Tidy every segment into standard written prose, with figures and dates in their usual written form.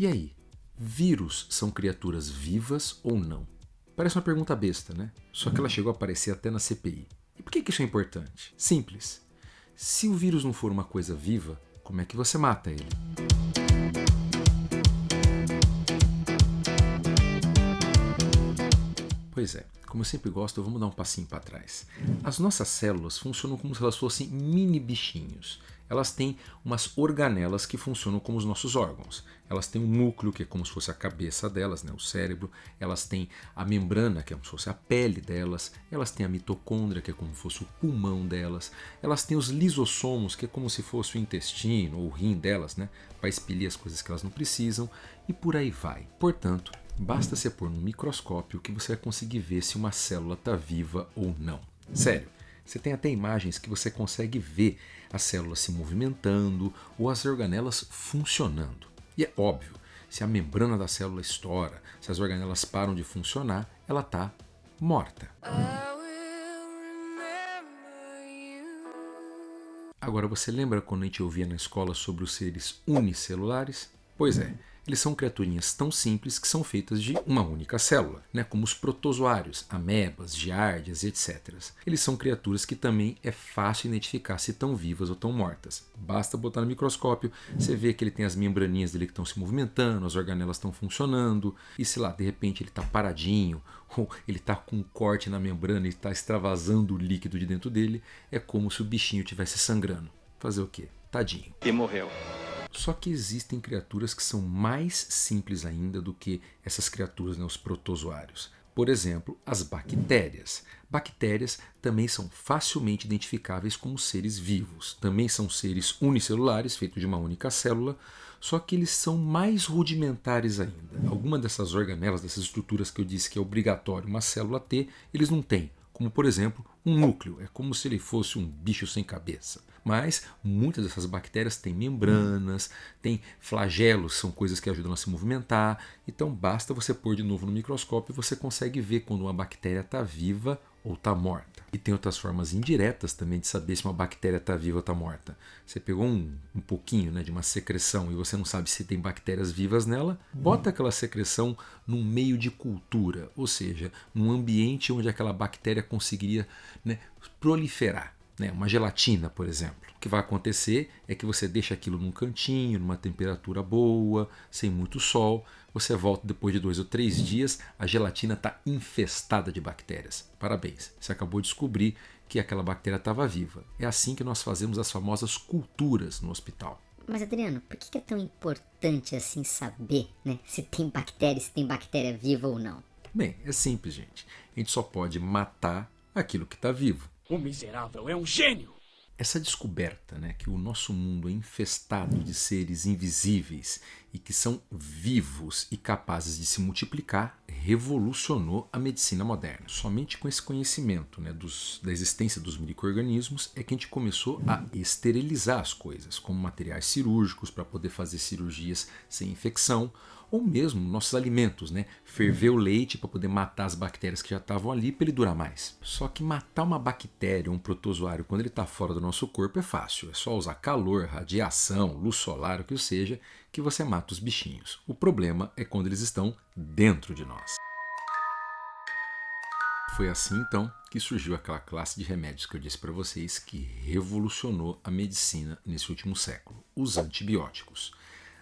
E aí, vírus são criaturas vivas ou não? Parece uma pergunta besta, né? Só que ela chegou a aparecer até na CPI. E por que isso é importante? Simples. Se o vírus não for uma coisa viva, como é que você mata ele? Pois é, como eu sempre gosto, vamos dar um passinho para trás. As nossas células funcionam como se elas fossem mini bichinhos. Elas têm umas organelas que funcionam como os nossos órgãos. Elas têm um núcleo, que é como se fosse a cabeça delas, né, o cérebro. Elas têm a membrana, que é como se fosse a pele delas. Elas têm a mitocôndria, que é como se fosse o pulmão delas. Elas têm os lisossomos, que é como se fosse o intestino ou o rim delas, né, para expelir as coisas que elas não precisam. E por aí vai. Portanto, basta você pôr no microscópio que você vai conseguir ver se uma célula está viva ou não. Sério, você tem até imagens que você consegue ver as células se movimentando ou as organelas funcionando. E é óbvio, se a membrana da célula estoura, se as organelas param de funcionar, ela está morta. Agora, você lembra quando a gente ouvia na escola sobre os seres unicelulares? Pois é, eles são criaturinhas tão simples que são feitas de uma única célula, né? Como os protozoários, amebas, giardias, etc. Eles são criaturas que também é fácil identificar se estão vivas ou estão mortas. Basta botar no microscópio, você vê que ele tem as membraninhas dele que estão se movimentando, as organelas estão funcionando, e se lá, de repente ele está paradinho, ou ele está com um corte na membrana e está extravasando o líquido de dentro dele, é como se o bichinho estivesse sangrando. Fazer o quê? Tadinho. E morreu. Só que existem criaturas que são mais simples ainda do que essas criaturas, né, os protozoários. Por exemplo, as bactérias. Bactérias também são facilmente identificáveis como seres vivos. Também são seres unicelulares, feitos de uma única célula, só que eles são mais rudimentares ainda. Algumas dessas organelas, dessas estruturas que eu disse que é obrigatório uma célula ter, eles não têm. Como, por exemplo, um núcleo. É como se ele fosse um bicho sem cabeça. Mas muitas dessas bactérias têm membranas, têm flagelos, são coisas que ajudam a se movimentar. Então basta você pôr de novo no microscópio e você consegue ver quando uma bactéria está viva ou está morta. E tem outras formas indiretas também de saber se uma bactéria está viva ou está morta. Você pegou um pouquinho, né, de uma secreção e você não sabe se tem bactérias vivas nela, bota aquela secreção num meio de cultura, ou seja, num ambiente onde aquela bactéria conseguiria, né, proliferar. Uma gelatina, por exemplo. O que vai acontecer é que você deixa aquilo num cantinho, numa temperatura boa, sem muito sol. Você volta depois de 2 ou 3 dias, a gelatina está infestada de bactérias. Parabéns, você acabou de descobrir que aquela bactéria estava viva. É assim que nós fazemos as famosas culturas no hospital. Mas Adriano, por que é tão importante assim saber, né, se tem bactéria viva ou não? Bem, é simples, gente. A gente só pode matar aquilo que está vivo. O miserável é um gênio! Essa descoberta, né, que o nosso mundo é infestado de seres invisíveis e que são vivos e capazes de se multiplicar, revolucionou a medicina moderna. Somente com esse conhecimento, né, da existência dos micro-organismos é que a gente começou a esterilizar as coisas, como materiais cirúrgicos para poder fazer cirurgias sem infecção, ou mesmo nossos alimentos, né? Ferver o leite para poder matar as bactérias que já estavam ali para ele durar mais. Só que matar uma bactéria, um protozoário, quando ele está fora do nosso corpo é fácil. É só usar calor, radiação, luz solar, o que seja, que você mata os bichinhos. O problema é quando eles estão dentro de nós. Foi assim, então, que surgiu aquela classe de remédios que eu disse para vocês que revolucionou a medicina nesse último século, os antibióticos.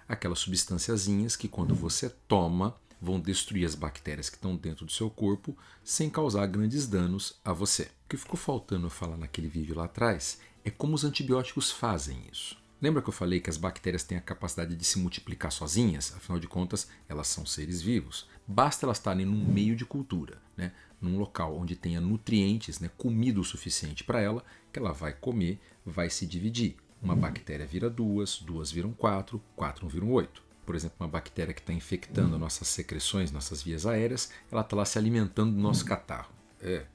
Aquelas substânciazinhas que quando você toma vão destruir as bactérias que estão dentro do seu corpo sem causar grandes danos a você. O que ficou faltando eu falar naquele vídeo lá atrás é como os antibióticos fazem isso. Lembra que eu falei que as bactérias têm a capacidade de se multiplicar sozinhas? Afinal de contas, elas são seres vivos. Basta elas estarem num meio de cultura, né? Num local onde tenha nutrientes, né? Comida o suficiente para ela, que ela vai comer, vai se dividir. Uma bactéria vira 2, 2 viram 4, 4 viram 8. Por exemplo, uma bactéria que está infectando nossas secreções, nossas vias aéreas, ela está lá se alimentando do nosso catarro.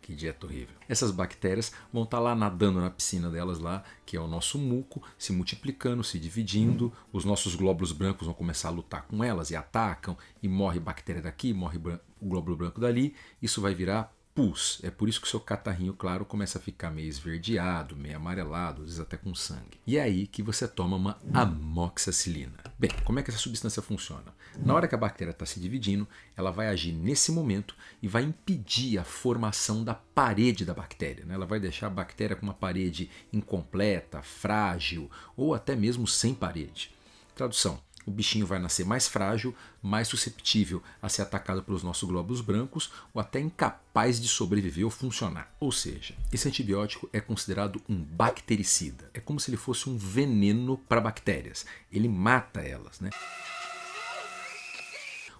Que dieta horrível. Essas bactérias vão estar lá nadando na piscina delas lá, que é o nosso muco, se multiplicando, se dividindo. Os nossos glóbulos brancos vão começar a lutar com elas e atacam, e morre bactéria daqui, morre o glóbulo branco dali. Isso vai virar pus. É por isso que o seu catarrinho, claro, começa a ficar meio esverdeado, meio amarelado, às vezes até com sangue. E é aí que você toma uma amoxicilina. Bem, como é que essa substância funciona? Na hora que a bactéria está se dividindo, ela vai agir nesse momento e vai impedir a formação da parede da bactéria, né? Ela vai deixar a bactéria com uma parede incompleta, frágil ou até mesmo sem parede. Tradução: o bichinho vai nascer mais frágil, mais susceptível a ser atacado pelos nossos glóbulos brancos ou até incapaz de sobreviver ou funcionar. Ou seja, esse antibiótico é considerado um bactericida. É como se ele fosse um veneno para bactérias. Ele mata elas, né?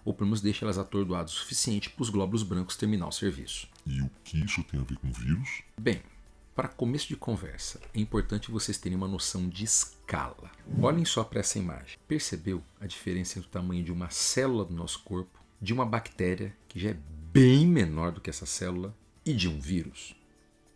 Ou pelo menos deixa elas atordoadas o suficiente para os glóbulos brancos terminar o serviço. E o que isso tem a ver com vírus? Bem, para começo de conversa, é importante vocês terem uma noção de escala. Olhem só para essa imagem. Percebeu a diferença entre o tamanho de uma célula do nosso corpo, de uma bactéria, que já é bem menor do que essa célula, e de um vírus?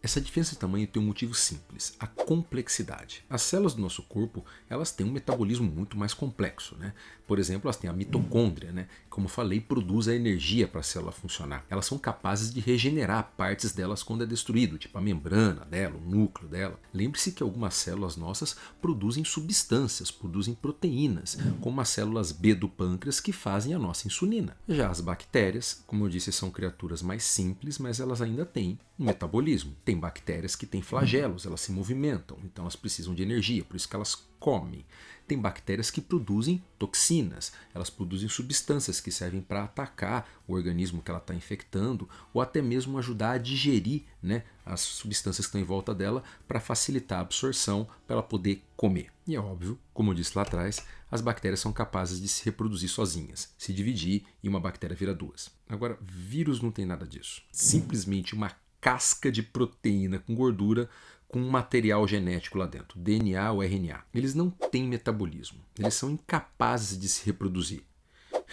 Essa diferença de tamanho tem um motivo simples: a complexidade. As células do nosso corpo, elas têm um metabolismo muito mais complexo, né? Por exemplo, elas têm a mitocôndria, né? Como falei, produz a energia para a célula funcionar. Elas são capazes de regenerar partes delas quando é destruído, tipo a membrana dela, o núcleo dela. Lembre-se que algumas células nossas produzem substâncias, produzem proteínas, como as células B do pâncreas que fazem a nossa insulina. Já as bactérias, como eu disse, são criaturas mais simples, mas elas ainda têm um metabolismo. Tem bactérias que têm flagelos, elas se movimentam, então elas precisam de energia, por isso que elas comem. Tem bactérias que produzem toxinas, elas produzem substâncias que servem para atacar o organismo que ela está infectando ou até mesmo ajudar a digerir, né, as substâncias que estão em volta dela para facilitar a absorção para ela poder comer. E é óbvio, como eu disse lá atrás, as bactérias são capazes de se reproduzir sozinhas, se dividir e uma bactéria vira duas. Agora, vírus não tem nada disso. Simplesmente uma casca de proteína com gordura com um material genético lá dentro, DNA ou RNA. Eles não têm metabolismo, eles são incapazes de se reproduzir.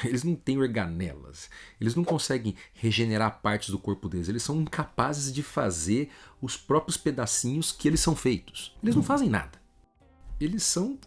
Eles não têm organelas, eles não conseguem regenerar partes do corpo deles, eles são incapazes de fazer os próprios pedacinhos que eles são feitos. Eles não fazem nada. Eles são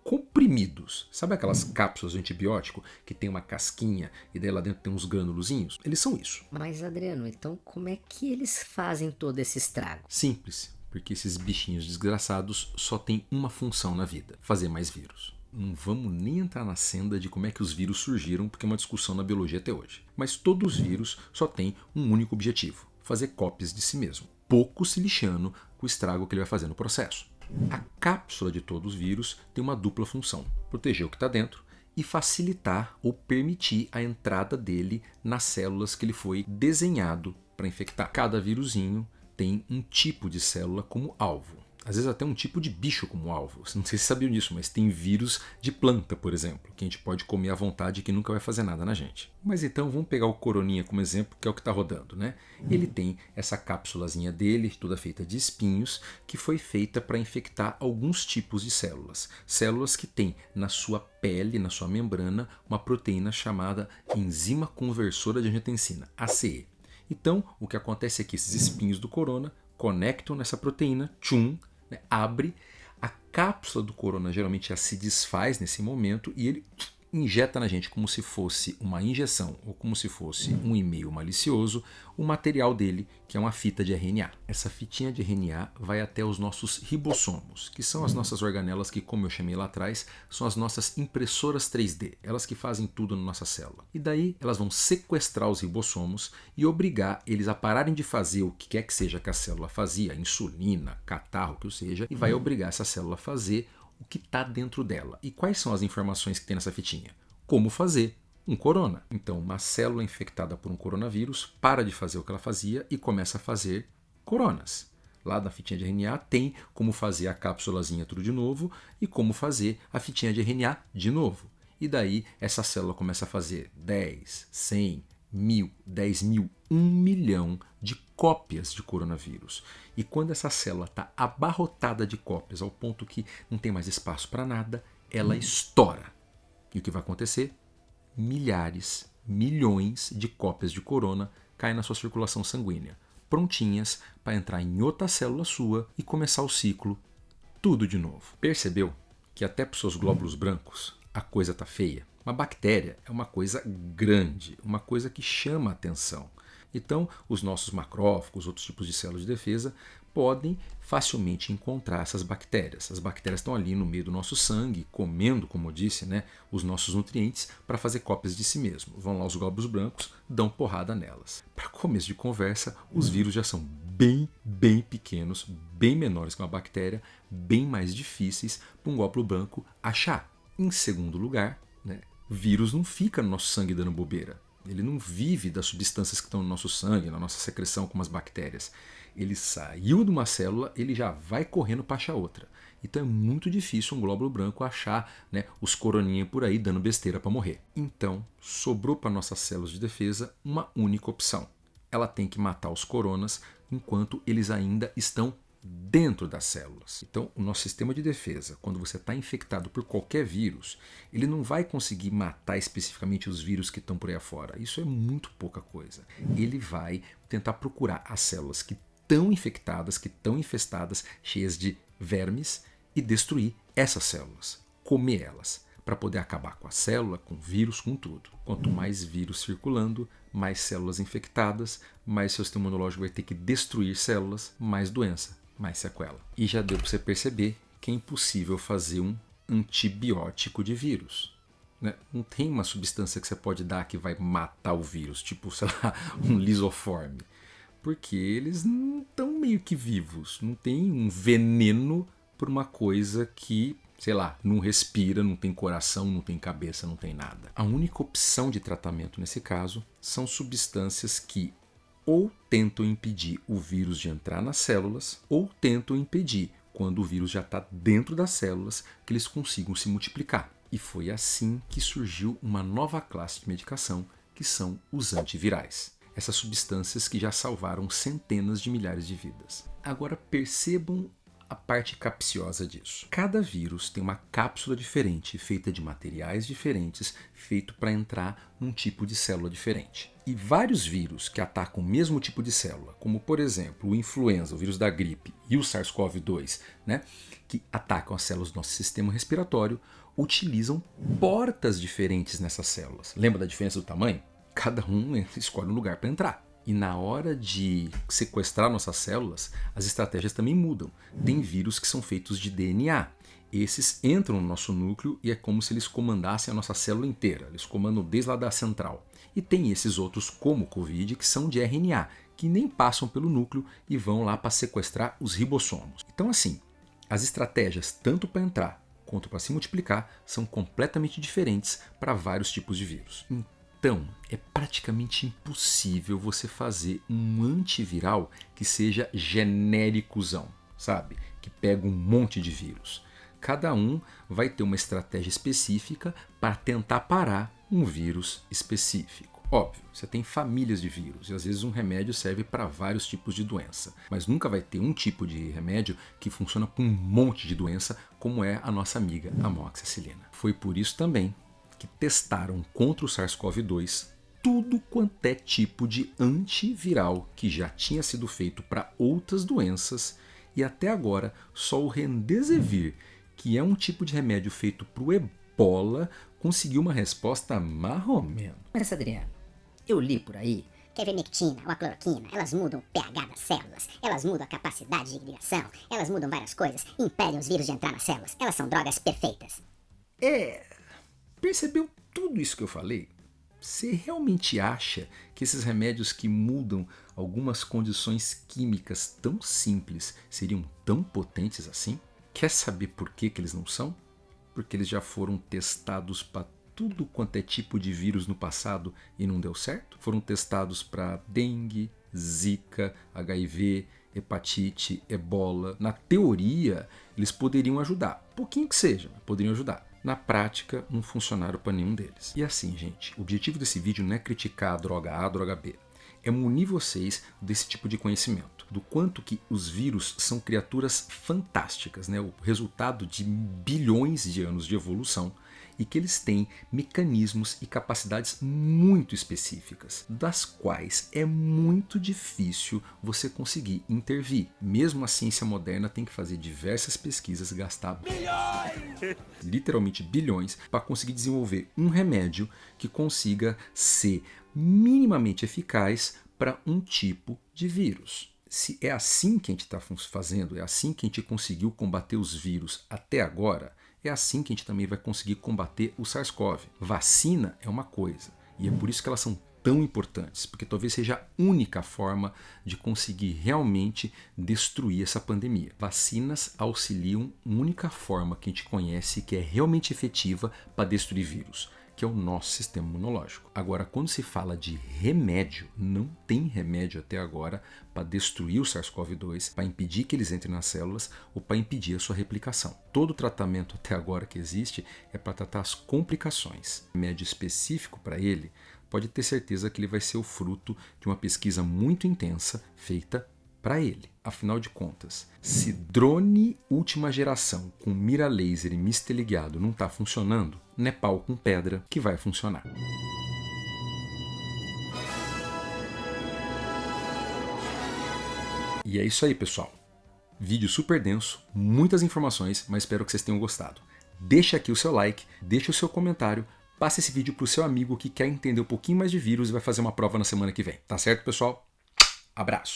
comprimidos. Sabe aquelas cápsulas de antibiótico que tem uma casquinha e daí lá dentro tem uns granulozinhos? Eles são isso. Mas, Adriano, então como é que eles fazem todo esse estrago? Simples, porque esses bichinhos desgraçados só têm uma função na vida: fazer mais vírus. Não vamos nem entrar na senda de como é que os vírus surgiram, porque é uma discussão na biologia até hoje. Mas todos os vírus só têm um único objetivo: fazer cópias de si mesmo, pouco se lixando com o estrago que ele vai fazer no processo. A cápsula de todos os vírus tem uma dupla função: proteger o que está dentro e facilitar ou permitir a entrada dele nas células que ele foi desenhado para infectar. Cada vírusinho tem um tipo de célula como alvo. Às vezes até um tipo de bicho como alvo. Não sei se você sabia disso, mas tem vírus de planta, por exemplo, que a gente pode comer à vontade e que nunca vai fazer nada na gente. Mas então vamos pegar o coroninha como exemplo, que é o que está rodando, né? Ele tem essa cápsulazinha dele, toda feita de espinhos, que foi feita para infectar alguns tipos de células. Células que têm na sua pele, na sua membrana, uma proteína chamada enzima conversora de angiotensina, ACE. Então, o que acontece é que esses espinhos do corona conectam nessa proteína, né, abre, a cápsula do corona geralmente já se desfaz nesse momento e ele injeta na gente como se fosse uma injeção ou como se fosse um e-mail malicioso o material dele, que é uma fita de RNA. Essa fitinha de RNA vai até os nossos ribossomos, que são as nossas organelas que, como eu chamei lá atrás, são as nossas impressoras 3D, elas que fazem tudo na nossa célula. E daí elas vão sequestrar os ribossomos e obrigar eles a pararem de fazer o que quer que seja que a célula fazia, insulina, catarro, o que seja, e vai obrigar essa célula a fazer o que está dentro dela. E quais são as informações que tem nessa fitinha? Como fazer um corona. Então, uma célula infectada por um coronavírus para de fazer o que ela fazia e começa a fazer coronas. Lá na fitinha de RNA tem como fazer a cápsulazinha tudo de novo e como fazer a fitinha de RNA de novo. E daí essa célula começa a fazer 10, 100, 1000, 10 mil, 1 milhão de cópias de coronavírus. E quando essa célula está abarrotada de cópias ao ponto que não tem mais espaço para nada, ela estoura. E o que vai acontecer? Milhares, milhões de cópias de corona caem na sua circulação sanguínea, prontinhas para entrar em outra célula sua e começar o ciclo tudo de novo. Percebeu que até para os seus glóbulos brancos a coisa está feia? Uma bactéria é uma coisa grande, uma coisa que chama a atenção. Então, os nossos macrófagos, outros tipos de células de defesa, podem facilmente encontrar essas bactérias. As bactérias estão ali no meio do nosso sangue, comendo, como eu disse, né, os nossos nutrientes para fazer cópias de si mesmo. Vão lá os glóbulos brancos, dão porrada nelas. Para começo de conversa, os vírus já são bem pequenos, bem menores que uma bactéria, bem mais difíceis para um glóbulo branco achar. Em segundo lugar, né, vírus não fica no nosso sangue dando bobeira. Ele não vive das substâncias que estão no nosso sangue, na nossa secreção, como as bactérias. Ele saiu de uma célula, ele já vai correndo para achar outra. Então é muito difícil um glóbulo branco achar, né, os coroninhas por aí dando besteira para morrer. Então sobrou para nossas células de defesa uma única opção. Ela tem que matar os coronas enquanto eles ainda estão dentro das células. Então, o nosso sistema de defesa, quando você está infectado por qualquer vírus, ele não vai conseguir matar especificamente os vírus que estão por aí afora. Isso é muito pouca coisa. Ele vai tentar procurar as células que estão infectadas, que estão infestadas, cheias de vermes, e destruir essas células, comer elas, para poder acabar com a célula, com o vírus, com tudo. Quanto mais vírus circulando, mais células infectadas, mais seu sistema imunológico vai ter que destruir células, mais doença, mais sequela. E já deu para você perceber que é impossível fazer um antibiótico de vírus. Né? Não tem uma substância que você pode dar que vai matar o vírus, tipo, sei lá, um lisoforme. Porque eles não estão meio que vivos. Não tem um veneno por uma coisa que, sei lá, não respira, não tem coração, não tem cabeça, não tem nada. A única opção de tratamento nesse caso são substâncias que ou tentam impedir o vírus de entrar nas células, ou tentam impedir, quando o vírus já está dentro das células, que eles consigam se multiplicar. E foi assim que surgiu uma nova classe de medicação, que são os antivirais. Essas substâncias que já salvaram centenas de milhares de vidas. Agora percebam a parte capciosa disso. Cada vírus tem uma cápsula diferente, feita de materiais diferentes, feito para entrar num tipo de célula diferente. E vários vírus que atacam o mesmo tipo de célula, como por exemplo o influenza, o vírus da gripe, e o SARS-CoV-2, né, que atacam as células do nosso sistema respiratório, utilizam portas diferentes nessas células. Lembra da diferença do tamanho? Cada um escolhe um lugar para entrar. E na hora de sequestrar nossas células, as estratégias também mudam. Tem vírus que são feitos de DNA. Esses entram no nosso núcleo e é como se eles comandassem a nossa célula inteira. Eles comandam desde lá da central. E tem esses outros, como o Covid, que são de RNA, que nem passam pelo núcleo e vão lá para sequestrar os ribossomos. Então assim, as estratégias tanto para entrar quanto para se multiplicar são completamente diferentes para vários tipos de vírus. Então, é praticamente impossível você fazer um antiviral que seja genéricozão, sabe? Que pega um monte de vírus. Cada um vai ter uma estratégia específica para tentar parar um vírus específico. Óbvio, você tem famílias de vírus e às vezes um remédio serve para vários tipos de doença, mas nunca vai ter um tipo de remédio que funciona para um monte de doença, como é a nossa amiga amoxicilina. Foi por isso também que testaram contra o SARS-CoV-2 tudo quanto é tipo de antiviral que já tinha sido feito para outras doenças e até agora só o Remdesivir, que é um tipo de remédio feito para o ebola, conseguiu uma resposta marromeno. Mas Adriano, eu li por aí que a ivermectina ou a cloroquina, elas mudam o pH das células, elas mudam a capacidade de ligação, elas mudam várias coisas, impedem os vírus de entrar nas células, elas são drogas perfeitas. Percebeu tudo isso que eu falei? Você realmente acha que esses remédios que mudam algumas condições químicas tão simples seriam tão potentes assim? Quer saber por que eles não são? Porque eles já foram testados para tudo quanto é tipo de vírus no passado e não deu certo? Foram testados para dengue, zika, HIV, hepatite, ebola. Na teoria, eles poderiam ajudar. Pouquinho que seja, poderiam ajudar. Na prática, não funcionaram para nenhum deles. E assim, gente, o objetivo desse vídeo não é criticar a droga A, a droga B. É munir vocês desse tipo de conhecimento. Do quanto que os vírus são criaturas fantásticas, né? O resultado de bilhões de anos de evolução. E que eles têm mecanismos e capacidades muito específicas, das quais é muito difícil você conseguir intervir. Mesmo a ciência moderna tem que fazer diversas pesquisas, gastar literalmente bilhões, para conseguir desenvolver um remédio que consiga ser minimamente eficaz para um tipo de vírus. Se é assim que a gente está fazendo, é assim que a gente conseguiu combater os vírus até agora, é assim que a gente também vai conseguir combater o SARS-CoV. Vacina é uma coisa, e é por isso que elas são tão importantes, porque talvez seja a única forma de conseguir realmente destruir essa pandemia. Vacinas auxiliam a única forma que a gente conhece que é realmente efetiva para destruir vírus, que é o nosso sistema imunológico. Agora, quando se fala de remédio, não tem remédio até agora para destruir o SARS-CoV-2, para impedir que eles entrem nas células ou para impedir a sua replicação. Todo tratamento até agora que existe é para tratar as complicações. Remédio específico para ele, pode ter certeza que ele vai ser o fruto de uma pesquisa muito intensa feita para ele. Afinal de contas, se drone última geração com mira laser e mister ligado não está funcionando, não é pau com pedra que vai funcionar. E é isso aí, pessoal. Vídeo super denso, muitas informações, mas espero que vocês tenham gostado. Deixa aqui o seu like, deixa o seu comentário, passe esse vídeo para o seu amigo que quer entender um pouquinho mais de vírus e vai fazer uma prova na semana que vem. Tá certo, pessoal? Abraço!